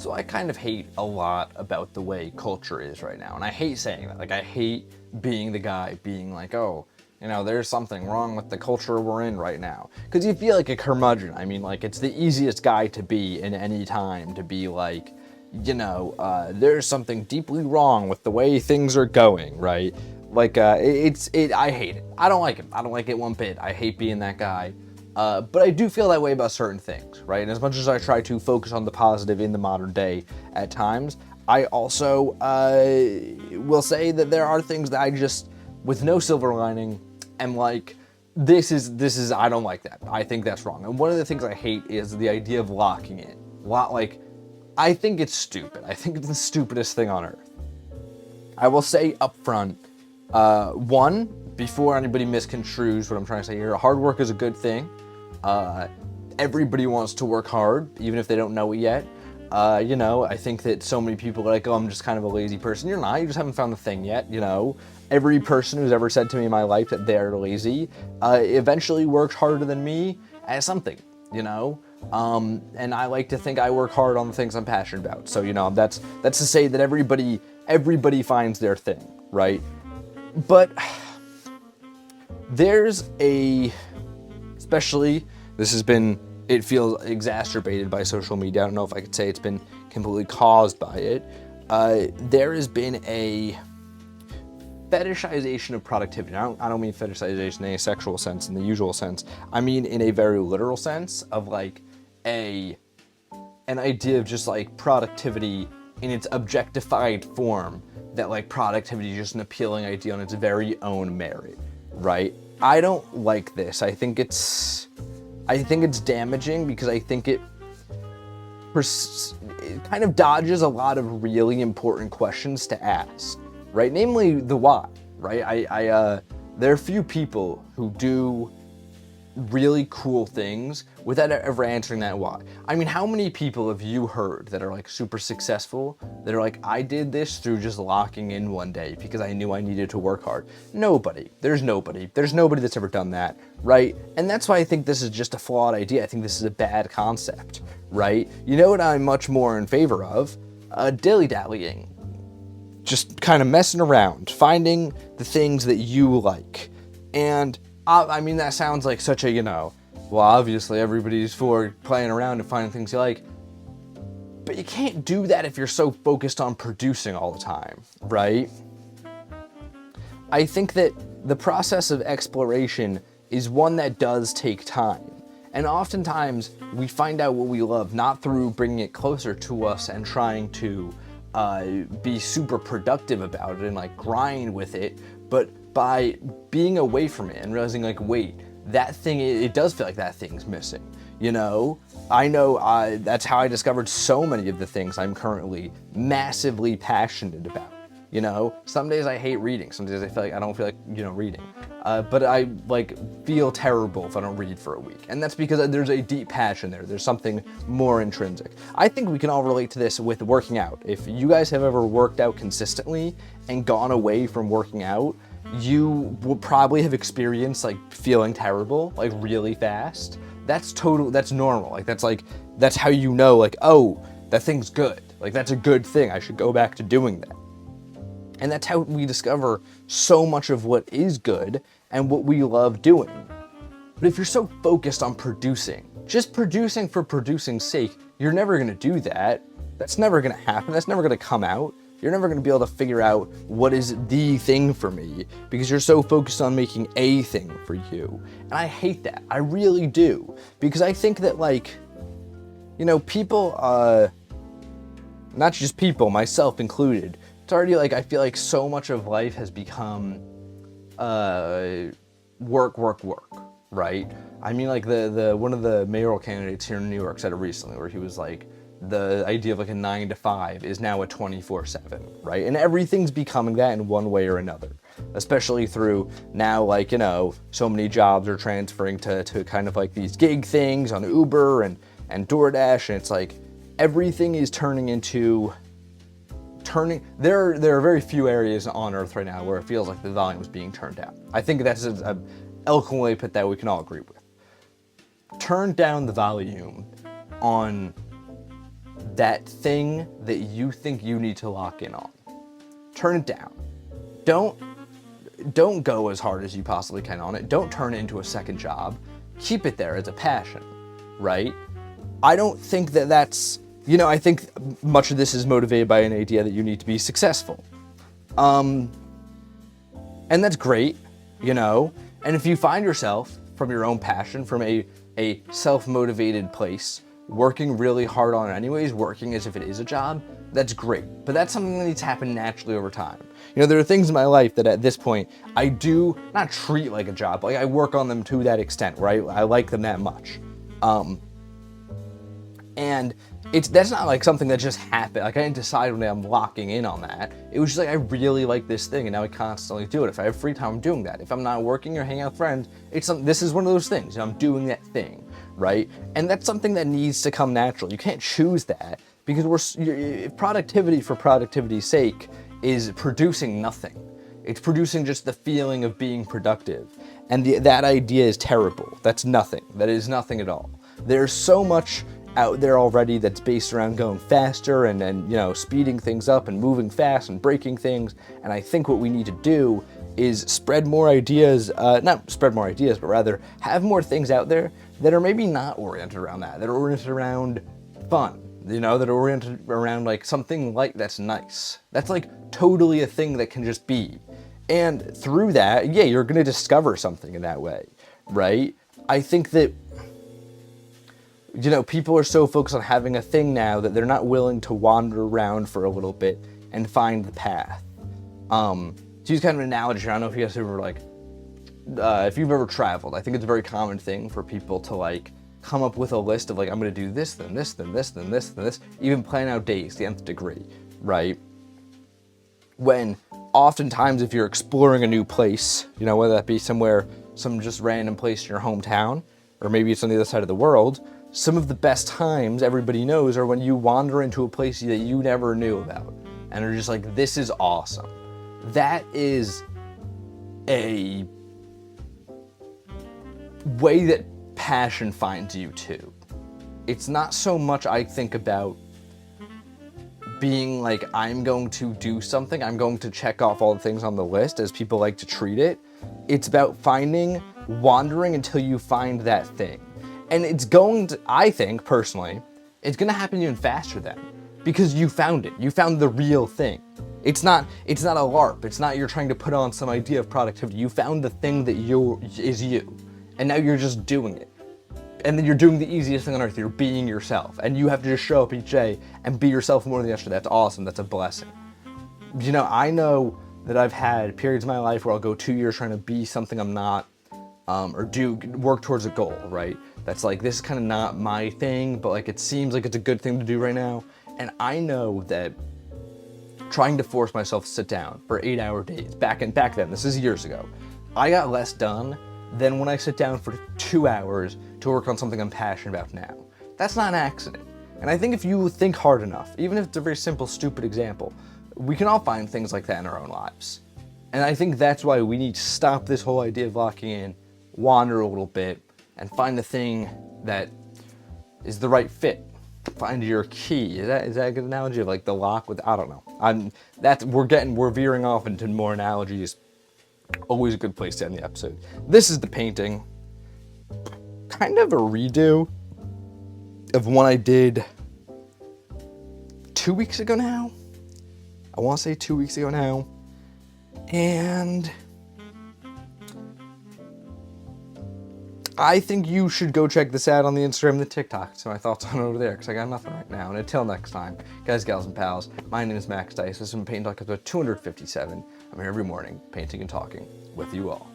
So I kind of hate a lot about the way culture is right now. And I hate saying that. Like, I hate being the guy being like, oh, you know, there's something wrong with the culture we're in right now. Because you feel like a curmudgeon. I mean, like, it's the easiest guy to be in any time, to be like, you know, there's something deeply wrong with the way things are going, right? Like, I hate it. I don't like it. I don't like it one bit. I hate being that guy. But I do feel that way about certain things, right? And as much as I try to focus on the positive in the modern day at times, I also will say that there are things that I just, with no silver lining, am like, this is, I don't like that. I think that's wrong. And one of the things I hate is the idea of locking in. Like, I think it's stupid. I think it's the stupidest thing on earth. I will say up front, one, before anybody misconstrues what I'm trying to say here, hard work is a good thing. Everybody wants to work hard, even if they don't know it yet. You know, I think that so many people are like, oh, I'm just kind of a lazy person. You're not, you just haven't found the thing yet, you know. Every person who's ever said to me in my life that they're lazy, eventually works harder than me at something, you know. And I like to think I work hard on the things I'm passionate about. So, you know, that's to say that everybody finds their thing, right? But there's especially, it feels exacerbated by social media. I don't know if I could say it's been completely caused by it. There has been a fetishization of productivity. I don't mean fetishization in a sexual sense, in the usual sense. I mean in a very literal sense of like an idea of just like productivity in its objectified form, that like productivity is just an appealing idea on its very own merit, right? I don't like this. I think it's damaging because I think it kind of dodges a lot of really important questions to ask, right? Namely the why, right? There are few people who do really cool things without ever answering that why. I mean, how many people have you heard that are like super successful, that are like, I did this through just locking in one day because I knew I needed to work hard? Nobody. There's nobody that's ever done that, right? And that's why I think this is just a flawed idea. I think this is a bad concept, right? You know what I'm much more in favor of? Dilly-dallying. Just kind of messing around, finding the things that you like. And I mean, that sounds like such a, you know, well, obviously everybody's for playing around and finding things you like. But you can't do that if you're so focused on producing all the time, right? I think that the process of exploration is one that does take time. And oftentimes we find out what we love not through bringing it closer to us and trying to be super productive about it and like grind with it, but by being away from it and realizing like, wait, that thing, it does feel like that thing's missing, you know? I know that's how I discovered so many of the things I'm currently massively passionate about, you know? Some days I hate reading, some days I don't feel like, you know, reading. But I like feel terrible if I don't read for a week. And that's because there's a deep passion there. There's something more intrinsic. I think we can all relate to this with working out. If you guys have ever worked out consistently and gone away from working out, you will probably have experienced like feeling terrible, like really fast. That's normal. That's how you know, like, oh, that thing's good. Like, that's a good thing. I should go back to doing that. And that's how we discover so much of what is good and what we love doing. But if you're so focused on producing, just producing for producing's sake, you're never gonna do that. That's never gonna happen. That's never gonna come out. You're never gonna be able to figure out what is the thing for me because you're so focused on making a thing for you. And I hate that. I really do. Because I think that, like, you know, people, not just people, myself included, it's already like, I feel like so much of life has become work, right? I mean, like the one of the mayoral candidates here in New York said it recently, where he was like, the idea of like a 9 to 5 is now a 24/7, right? And everything's becoming that in one way or another, especially through now, like, you know, so many jobs are transferring to kind of like these gig things on Uber and DoorDash, and it's like everything is there are very few areas on earth right now where it feels like the volume is being turned down. I think that's an eloquent way to put that we can all agree with. Turn down the volume on that thing that you think you need to lock in on. Turn it down. Don't go as hard as you possibly can on it. Don't turn it into a second job. Keep it there as a passion, right? I don't think that that's, I think much of this is motivated by an idea that you need to be successful. And that's great, And if you find yourself from your own passion, from a self-motivated place, working really hard on it anyways, working as if it is a job, that's great. But that's something that needs to happen naturally over time. There are things in my life that at this point, I do not treat like a job. Like I work on them to that extent, where I like them that much. And that's not like something that just happened. Like I didn't decide when I'm locking in on that. It was just like, I really like this thing and now I constantly do it. If I have free time, I'm doing that. If I'm not working or hanging out with friends, this is one of those things. I'm doing that thing, right? And that's something that needs to come natural. You can't choose that because productivity for productivity's sake is producing nothing. It's producing just the feeling of being productive. And that idea is terrible. That's nothing. That is nothing at all. There's so much out there already that's based around going faster and speeding things up and moving fast and breaking things. And I think what we need to do is spread more ideas, not spread more ideas, but rather have more things out there that are maybe not oriented around that are oriented around fun, that are oriented around like something like that's nice. That's like totally a thing that can just be. And through that, yeah, you're going to discover something in that way, right? I think that people are so focused on having a thing now that they're not willing to wander around for a little bit and find the path. To use kind of an analogy, I don't know if you guys ever if you've ever traveled, I think it's a very common thing for people to come up with a list of I'm going to do this, then this, then this, then this, then this, even plan out days, the nth degree, right? When oftentimes if you're exploring a new place, whether that be some just random place in your hometown, or maybe it's on the other side of the world, some of the best times everybody knows are when you wander into a place that you never knew about and are just like, this is awesome. That is a way that passion finds you too. It's not so much I think about being like, I'm going to do something, I'm going to check off all the things on the list as people like to treat it. It's about wandering until you find that thing. And it's going to, I think, personally, it's going to happen even faster then. Because you found it. You found the real thing. It's not a LARP. It's not you're trying to put on some idea of productivity. You found the thing that is you. And now you're just doing it. And then you're doing the easiest thing on earth. You're being yourself. And you have to just show up each day and be yourself more than yesterday. That's awesome. That's a blessing. I know that I've had periods in my life where I'll go 2 years trying to be something I'm not, or work towards a goal, right? That's this is kind of not my thing, but it seems like it's a good thing to do right now. And I know that trying to force myself to sit down for 8-hour days, back then, this is years ago, I got less done than when I sit down for 2 hours to work on something I'm passionate about now. That's not an accident. And I think if you think hard enough, even if it's a very simple, stupid example, we can all find things like that in our own lives. And I think that's why we need to stop this whole idea of locking in, wander a little bit, and find the thing that is the right fit. Find your key. Is that a good analogy of the lock with, I don't know. We're veering off into more analogies. Always a good place to end the episode. This is the painting. Kind of a redo of one I did 2 weeks ago now. I want to say 2 weeks ago now. And I think you should go check this out on the Instagram and the TikTok. So my thoughts on it over there, because I got nothing right now. And until next time, guys, gals, and pals, my name is Max Dice. This is Paint Talk episode 257. I'm here every morning, painting and talking with you all.